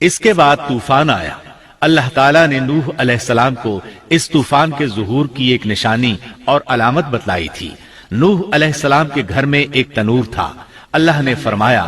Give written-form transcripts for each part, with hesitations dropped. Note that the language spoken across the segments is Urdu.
اس کے بعد طوفان آیا۔ اللہ تعالیٰ نے نوح علیہ السلام کو اس طوفان کے ظہور کی ایک نشانی اور علامت بتلائی تھی۔ نوح علیہ السلام کے گھر میں ایک تنور تھا۔ اللہ نے فرمایا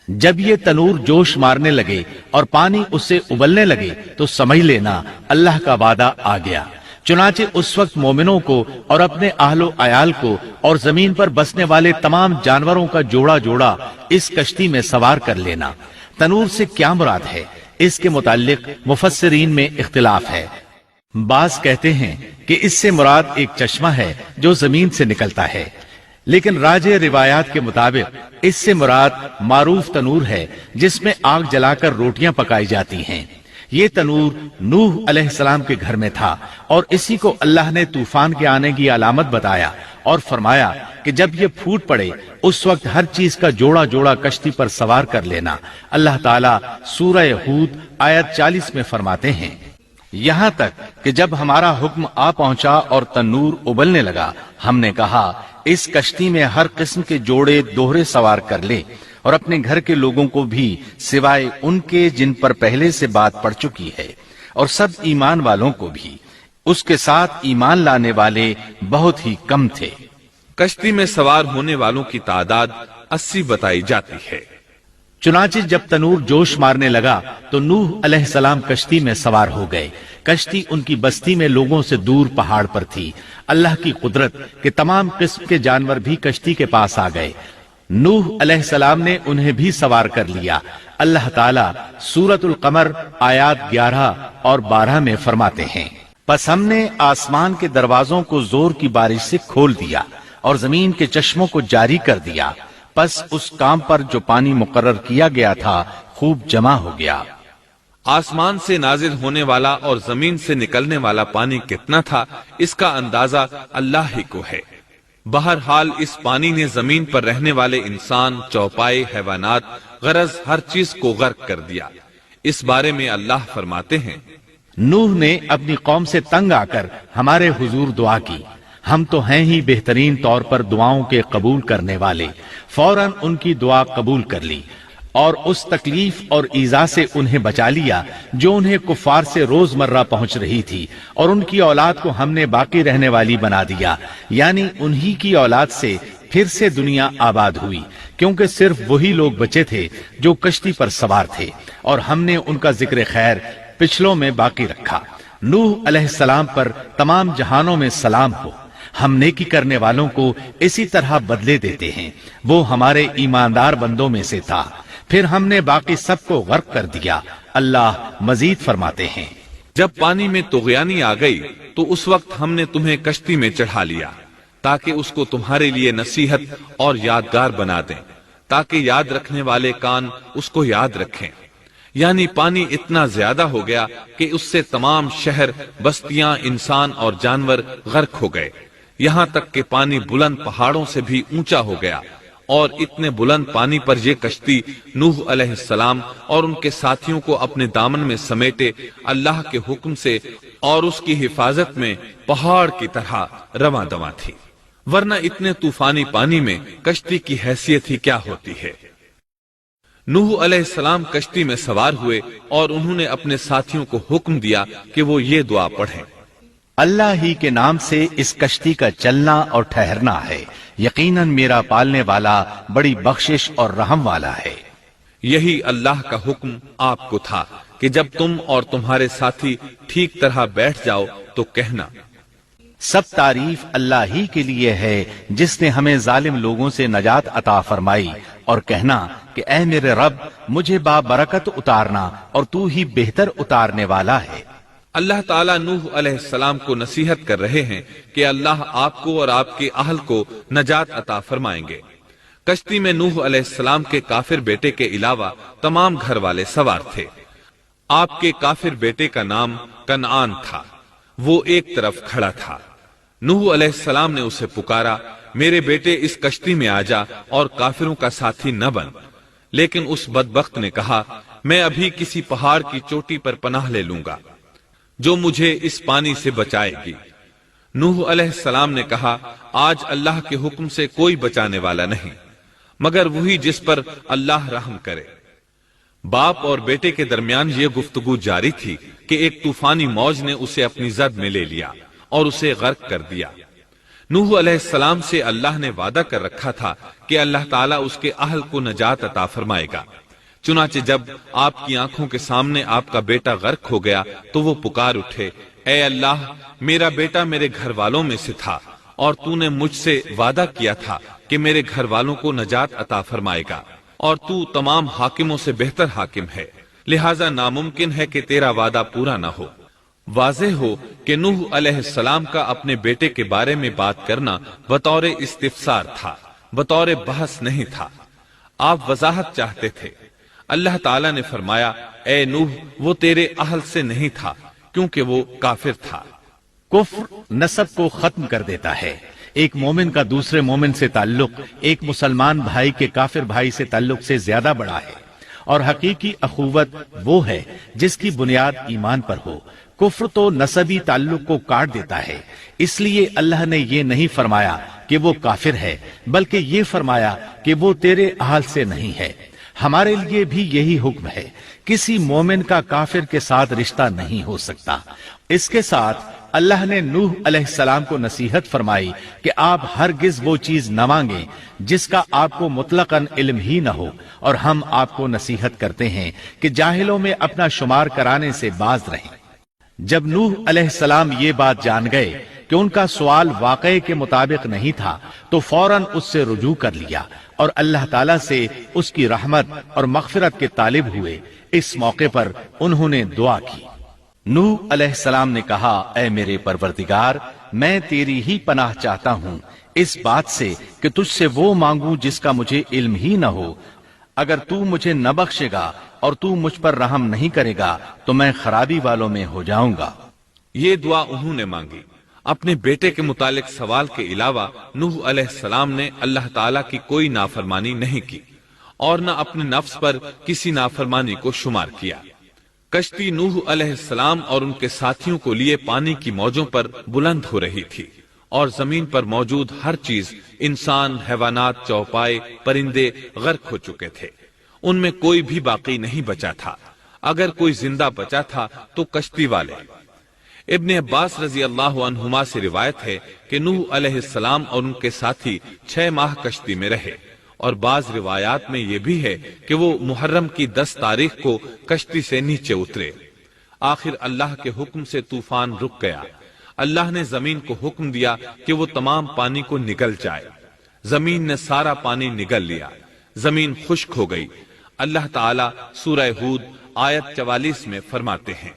جب یہ تنور جوش مارنے لگے اور پانی اس سے ابلنے لگے تو سمجھ لینا اللہ کا وعدہ آ گیا۔ چنانچہ اس وقت مومنوں کو اور اپنے اہل و عیال کو اور زمین پر بسنے والے تمام جانوروں کا جوڑا جوڑا اس کشتی میں سوار کر لینا۔ تنور سے کیا مراد ہے، اس کے متعلق مفسرین میں اختلاف ہے۔ بعض کہتے ہیں کہ اس سے مراد ایک چشمہ ہے جو زمین سے نکلتا ہے، لیکن راجح روایات کے مطابق اس سے مراد معروف تنور ہے جس میں آگ جلا کر روٹیاں پکائی جاتی ہیں۔ یہ تنور نوح علیہ السلام کے گھر میں تھا اور اسی کو اللہ نے طوفان کے آنے کی علامت بتایا اور فرمایا کہ جب یہ پھوٹ پڑے اس وقت ہر چیز کا جوڑا جوڑا کشتی پر سوار کر لینا۔ اللہ تعالیٰ سورہ ہود آیت 40 میں فرماتے ہیں یہاں تک کہ جب ہمارا حکم آ پہنچا اور تنور ابلنے لگا ہم نے کہا اس کشتی میں ہر قسم کے جوڑے دوہرے سوار کر لے اور اپنے گھر کے لوگوں کو بھی سوائے ان کے جن پر پہلے سے بات پڑ چکی ہے، اور سب ایمان والوں کو بھی۔ اس کے ساتھ ایمان لانے والے بہت ہی کم تھے۔ کشتی میں سوار ہونے والوں کی تعداد 80 بتائی جاتی ہے۔ چنانچہ جب تنور جوش مارنے لگا تو نوح علیہ السلام کشتی میں سوار ہو گئے۔ کشتی ان کی بستی میں لوگوں سے دور پہاڑ پر تھی۔ اللہ کی قدرت کہ تمام قسم کے جانور بھی کشتی کے پاس آ گئے۔ نوح علیہ السلام نے انہیں بھی سوار کر لیا۔ اللہ تعالیٰ سورۃ القمر آیات 11 اور 12 میں فرماتے ہیں پس ہم نے آسمان کے دروازوں کو زور کی بارش سے کھول دیا اور زمین کے چشموں کو جاری کر دیا، پس اس کام پر جو پانی مقرر کیا گیا تھا خوب جمع ہو گیا۔ آسمان سے نازل ہونے والا اور زمین سے نکلنے والا پانی کتنا تھا اس کا اندازہ اللہ ہی کو ہے۔ بہرحال اس پانی نے زمین پر رہنے والے انسان، چوپائے، حیوانات، غرض ہر چیز کو غرق کر دیا۔ اس بارے میں اللہ فرماتے ہیں نوح نے اپنی قوم سے تنگ آ کر ہمارے حضور دعا کی، ہم تو ہیں ہی بہترین طور پر دعاؤں کے قبول کرنے والے۔ فوراً ان کی دعا قبول کر لی اور اس تکلیف اور ایذا سے انہیں بچا لیا جو انہیں کفار سے روزمرہ پہنچ رہی تھی، اور ان کی اولاد کو ہم نے باقی رہنے والی بنا دیا، یعنی انہی کی اولاد سے پھر سے دنیا آباد ہوئی، کیونکہ صرف وہی لوگ بچے تھے جو کشتی پر سوار تھے، اور ہم نے ان کا ذکر خیر پچھلوں میں باقی رکھا۔ نوح علیہ السلام پر تمام جہانوں میں سلام ہو۔ ہم نیکی کرنے والوں کو اسی طرح بدلے دیتے ہیں، وہ ہمارے ایماندار بندوں میں سے تھا، پھر ہم نے باقی سب کو غرق کر دیا۔ اللہ مزید فرماتے ہیں جب پانی میں طغیانی آ گئی تو اس وقت ہم نے تمہیں کشتی میں چڑھا لیا تاکہ اس کو تمہارے لیے نصیحت اور یادگار بنا دیں، تاکہ یاد رکھنے والے کان اس کو یاد رکھیں۔ یعنی پانی اتنا زیادہ ہو گیا کہ اس سے تمام شہر، بستیاں، انسان اور جانور غرق ہو گئے، یہاں تک کہ پانی بلند پہاڑوں سے بھی اونچا ہو گیا، اور اتنے بلند پانی پر یہ کشتی نوح علیہ السلام اور ان کے ساتھیوں کو اپنے دامن میں سمیٹے اللہ کے حکم سے اور اس کی حفاظت میں پہاڑ کی طرح رواں دواں تھی، ورنہ اتنے طوفانی پانی میں کشتی کی حیثیت ہی کیا ہوتی ہے۔ نوح علیہ السلام کشتی میں سوار ہوئے اور انہوں نے اپنے ساتھیوں کو حکم دیا کہ وہ یہ دعا پڑھیں، اللہ ہی کے نام سے اس کشتی کا چلنا اور ٹھہرنا ہے، یقیناً میرا پالنے والا بڑی بخشش اور رحم والا ہے۔ یہی اللہ کا حکم آپ کو تھا کہ جب تم اور تمہارے ساتھی ٹھیک طرح بیٹھ جاؤ تو کہنا سب تعریف اللہ ہی کے لیے ہے جس نے ہمیں ظالم لوگوں سے نجات عطا فرمائی، اور کہنا کہ اے میرے رب مجھے بابرکت اتارنا اور تو ہی بہتر اتارنے والا ہے۔ اللہ تعالیٰ نوح علیہ السلام کو نصیحت کر رہے ہیں کہ اللہ آپ کو اور آپ کے اہل کو نجات عطا فرمائیں گے۔ کشتی میں نوح علیہ السلام کے کافر بیٹے کے علاوہ تمام گھر والے سوار تھے۔ آپ کے کافر بیٹے کا نام کنعان تھا، وہ ایک طرف کھڑا تھا۔ نوح علیہ السلام نے اسے پکارا، میرے بیٹے اس کشتی میں آ جا اور کافروں کا ساتھی نہ بن، لیکن اس بدبخت نے کہا میں ابھی کسی پہاڑ کی چوٹی پر پناہ لے لوں گا جو مجھے اس پانی سے بچائے گی۔ نوح علیہ السلام نے کہا آج اللہ کے حکم سے کوئی بچانے والا نہیں مگر وہی جس پر اللہ رحم کرے۔ باپ اور بیٹے کے درمیان یہ گفتگو جاری تھی کہ ایک طوفانی موج نے اسے اپنی زد میں لے لیا اور اسے غرق کر دیا۔ نوح علیہ السلام سے اللہ نے وعدہ کر رکھا تھا کہ اللہ تعالیٰ اس کے اہل کو نجات عطا فرمائے گا۔ چنانچہ جب آپ کی آنکھوں کے سامنے آپ کا بیٹا غرق ہو گیا تو وہ پکار اٹھے، اے اللہ، میرا بیٹا میرے گھر والوں میں سے تھا اور تو نے مجھ سے وعدہ کیا تھا کہ میرے گھر والوں کو نجات عطا فرمائے گا، اور تو تمام حاکموں سے بہتر حاکم ہے، لہذا ناممکن ہے کہ تیرا وعدہ پورا نہ ہو۔ واضح ہو کہ نوح علیہ السلام کا اپنے بیٹے کے بارے میں بات کرنا بطور استفسار تھا، بطور بحث نہیں تھا۔ آپ وضاحت چاہتے تھے۔ اللہ تعالیٰ نے فرمایا، اے نوح، وہ تیرے اہل سے نہیں تھا کیونکہ وہ کافر تھا۔ کفر نسب کو ختم کر دیتا ہے۔ ایک مومن کا دوسرے مومن سے تعلق ایک مسلمان بھائی کے کافر بھائی سے تعلق سے زیادہ بڑا ہے، اور حقیقی اخوت وہ ہے جس کی بنیاد ایمان پر ہو۔ کفر تو نسبی تعلق کو کاٹ دیتا ہے، اس لیے اللہ نے یہ نہیں فرمایا کہ وہ کافر ہے، بلکہ یہ فرمایا کہ وہ تیرے اہل سے نہیں ہے۔ ہمارے لیے بھی یہی حکم ہے، کسی مومن کا کافر کے ساتھ رشتہ نہیں ہو سکتا۔ اس کے ساتھ اللہ نے نوح علیہ السلام کو نصیحت فرمائی کہ آپ ہرگز وہ چیز نہ مانگیں جس کا آپ کو مطلقاً علم ہی نہ ہو، اور ہم آپ کو نصیحت کرتے ہیں کہ جاہلوں میں اپنا شمار کرانے سے باز رہیں۔ جب نوح علیہ السلام یہ بات جان گئے کہ ان کا سوال واقعے کے مطابق نہیں تھا تو فوراً اس سے رجوع کر لیا اور اللہ تعالیٰ سے اس کی رحمت اور مغفرت کے طالب ہوئے۔ اس موقع پر انہوں نے دعا کی۔ نوح علیہ السلام نے کہا، اے میرے پروردگار، میں تیری ہی پناہ چاہتا ہوں اس بات سے کہ تجھ سے وہ مانگوں جس کا مجھے علم ہی نہ ہو۔ اگر تو مجھے نہ بخشے گا اور تو مجھ پر رحم نہیں کرے گا تو میں خرابی والوں میں ہو جاؤں گا۔ یہ دعا انہوں نے مانگی۔ اپنے بیٹے کے متعلق سوال کے علاوہ نوح علیہ السلام نے اللہ تعالیٰ کی کوئی نافرمانی نہیں کی اور نہ اپنے نفس پر کسی نافرمانی کو شمار کیا۔ کشتی نوح علیہ السلام اور ان کے ساتھیوں کو لیے پانی کی موجوں پر بلند ہو رہی تھی، اور زمین پر موجود ہر چیز، انسان، حیوانات، چوپائے، پرندے غرق ہو چکے تھے۔ ان میں کوئی بھی باقی نہیں بچا تھا۔ اگر کوئی زندہ بچا تھا تو کشتی والے۔ ابن عباس رضی اللہ عنہما سے روایت ہے کہ نوح علیہ السلام اور ان کے ساتھی 6 ماہ کشتی میں رہے، اور بعض روایات میں یہ بھی ہے کہ وہ محرم کی 10 تاریخ کو کشتی سے نیچے اترے۔ آخر اللہ کے حکم سے طوفان رک گیا۔ اللہ نے زمین کو حکم دیا کہ وہ تمام پانی کو نگل جائے۔ زمین نے سارا پانی نگل لیا، زمین خشک ہو گئی۔ اللہ تعالیٰ سورہ ہود آیت 44 میں فرماتے ہیں،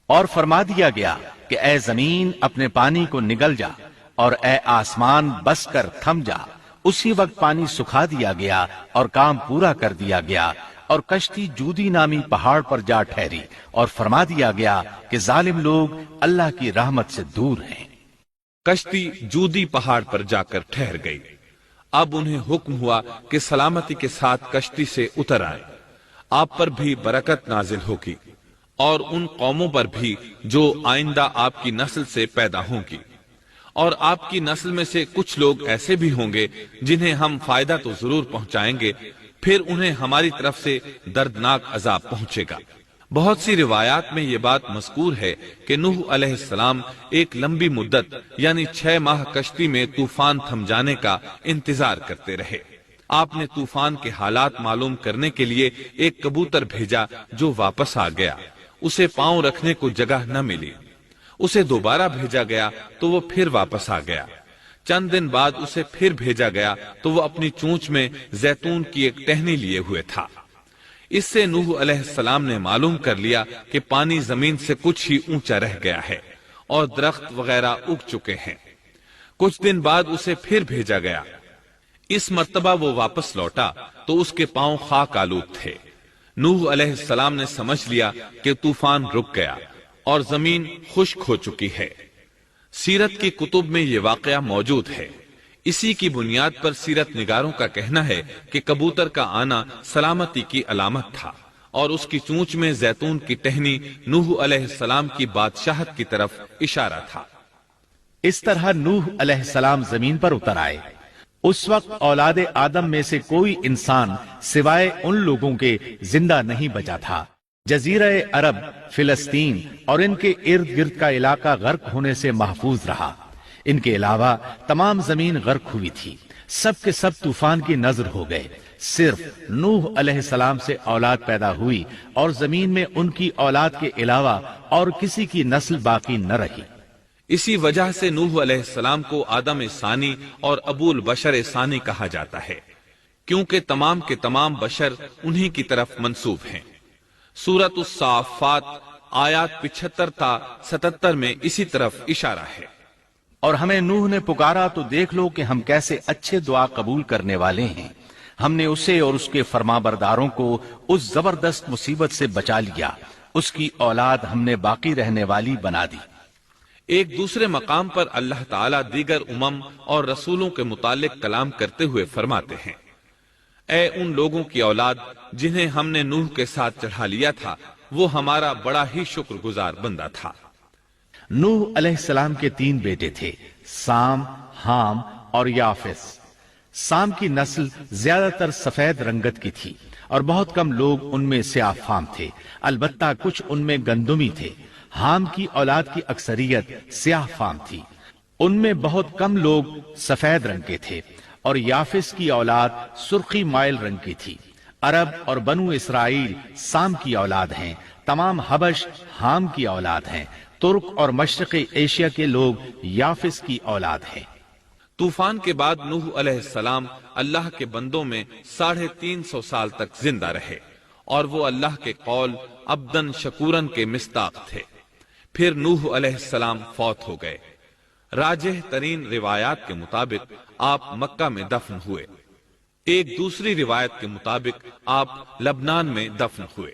اور فرما دیا گیا کہ اے زمین اپنے پانی کو نگل جا، اور اے آسمان بس کر تھم جا۔ اسی وقت پانی سکھا دیا گیا اور کام پورا کر دیا گیا، اور کشتی جودی نامی پہاڑ پر جا ٹھہری، اور فرما دیا گیا کہ ظالم لوگ اللہ کی رحمت سے دور ہیں۔ کشتی جودی پہاڑ پر جا کر ٹھہر گئی۔ اب انہیں حکم ہوا کہ سلامتی کے ساتھ کشتی سے اتر آئے۔ آپ پر بھی برکت نازل ہوگی، اور ان قوموں پر بھی جو آئندہ آپ کی نسل سے پیدا ہوں گی، اور آپ کی نسل میں سے کچھ لوگ ایسے بھی ہوں گے جنہیں ہم فائدہ تو ضرور پہنچائیں گے، پھر انہیں ہماری طرف سے دردناک عذاب پہنچے گا۔ بہت سی روایات میں یہ بات مذکور ہے کہ نوح علیہ السلام ایک لمبی مدت یعنی 6 ماہ کشتی میں طوفان تھم جانے کا انتظار کرتے رہے۔ آپ نے طوفان کے حالات معلوم کرنے کے لیے ایک کبوتر بھیجا جو واپس آ گیا۔ اسے پاؤں رکھنے کو جگہ نہ ملی۔ اسے دوبارہ بھیجا گیا تو وہ پھر واپس آ گیا۔ چند دن بعد اسے پھر بھیجا گیا تو وہ اپنی چونچ میں زیتون کی ایک ٹہنی لیے ہوئے تھا۔ اس سے نوح علیہ السلام نے معلوم کر لیا کہ پانی زمین سے کچھ ہی اونچا رہ گیا ہے اور درخت وغیرہ اگ چکے ہیں۔ کچھ دن بعد اسے پھر بھیجا گیا۔ اس مرتبہ وہ واپس لوٹا تو اس کے پاؤں خاک آلود تھے۔ نوح علیہ السلام نے سمجھ لیا کہ طوفان رک گیا اور زمین خشک ہو چکی ہے۔ سیرت کی کتب میں یہ واقعہ موجود ہے۔ اسی کی بنیاد پر سیرت نگاروں کا کہنا ہے کہ کبوتر کا آنا سلامتی کی علامت تھا، اور اس کی چونچ میں زیتون کی ٹہنی نوح علیہ السلام کی بادشاہت کی طرف اشارہ تھا۔ اس طرح نوح علیہ السلام زمین پر اتر آئے۔ اس وقت اولاد آدم میں سے کوئی انسان سوائے ان لوگوں کے زندہ نہیں بچا تھا۔ جزیرہ عرب، فلسطین اور ان کے ارد گرد کا علاقہ غرق ہونے سے محفوظ رہا۔ ان کے علاوہ تمام زمین غرق ہوئی تھی۔ سب کے سب طوفان کی نذر ہو گئے۔ صرف نوح علیہ السلام سے اولاد پیدا ہوئی اور زمین میں ان کی اولاد کے علاوہ اور کسی کی نسل باقی نہ رہی۔ اسی وجہ سے نوح علیہ السلام کو آدم ثانی اور ابو البشر ثانی کہا جاتا ہے، کیونکہ تمام کے تمام بشر انہی کی طرف منسوب ہیں۔ سورۃ الصافات آیات 75 تا 77 میں اسی طرف اشارہ ہے۔ اور ہمیں نوح نے پکارا تو دیکھ لو کہ ہم کیسے اچھے دعا قبول کرنے والے ہیں۔ ہم نے اسے اور اس کے فرمانبرداروں کو اس زبردست مصیبت سے بچا لیا۔ اس کی اولاد ہم نے باقی رہنے والی بنا دی۔ ایک دوسرے مقام پر اللہ تعالیٰ دیگر امم اور رسولوں کے متعلق کلام کرتے ہوئے فرماتے ہیں، اے ان لوگوں کی اولاد جنہیں ہم نے نوح کے ساتھ چڑھا لیا تھا، وہ ہمارا بڑا ہی شکر گزار بندہ تھا۔ نوح علیہ السلام کے 3 بیٹے تھے، سام، حام اور یافس۔ سام کی نسل زیادہ تر سفید رنگت کی تھی اور بہت کم لوگ ان میں سیاہ فام تھے، البتہ کچھ ان میں گندمی تھے۔ حام کی اولاد کی اکثریت سیاہ فام تھی، ان میں بہت کم لوگ سفید رنگ کے تھے، اور یافس کی اولاد سرخی مائل رنگ کی تھی۔ عرب اور بنو اسرائیل سام کی اولاد ہیں، تمام حبش حام کی اولاد ہیں، ترک اور مشرق ایشیا کے لوگ یافس کی اولاد ہیں۔ طوفان کے بعد نوح علیہ السلام اللہ کے بندوں میں 350 سال تک زندہ رہے، اور وہ اللہ کے قول عبدن شکورن کے مصداق تھے۔ پھر نوح علیہ السلام فوت ہو گئے۔ راجح ترین روایات کے مطابق آپ مکہ میں دفن ہوئے، ایک دوسری روایت کے مطابق آپ لبنان میں دفن ہوئے۔